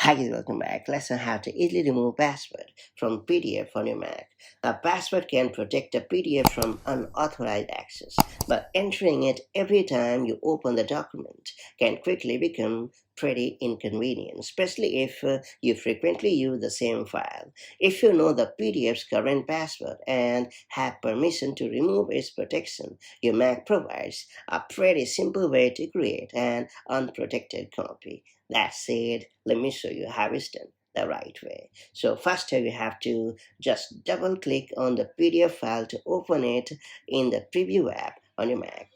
Hi guys, welcome back. Let's learn how to easily remove password from PDF on your Mac. A password can protect a PDF from unauthorized access, but entering it every time you open the document can quickly become pretty inconvenient, especially if you frequently use the same file. If you know the PDF's current password and have permission to remove its protection, your Mac provides a pretty simple way to create an unprotected copy. That said, let me show you how it's done the right way. So first you have to just double click on the PDF file to open it in the preview app on your Mac.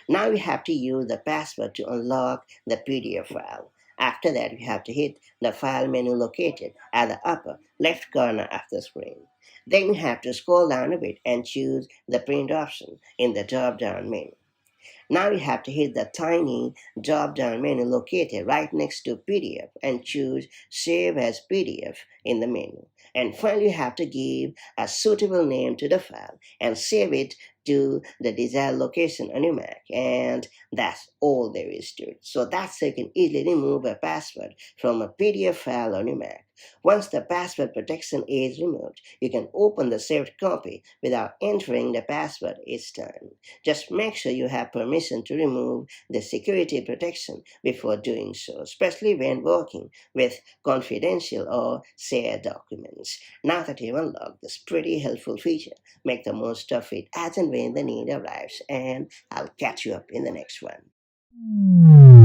Now you have to use the password to unlock the PDF file. After that, you have to hit the file menu located at the upper left corner of the screen. Then you have to scroll down a bit and choose the print option in the drop down menu. Now you have to hit the tiny drop-down menu located right next to PDF and choose Save as PDF in the menu. And finally, you have to give a suitable name to the file and save it to the desired location on your Mac. And that's all there is to it. So that's how you can easily remove a password from a PDF file on your Mac. Once the password protection is removed, you can open the saved copy without entering the password each time. Just make sure you have permission to remove the security protection before doing so, especially when working with confidential or shared documents. Now that you've unlocked this pretty helpful feature, make the most of it as and when the need arrives, and I'll catch you up in the next one.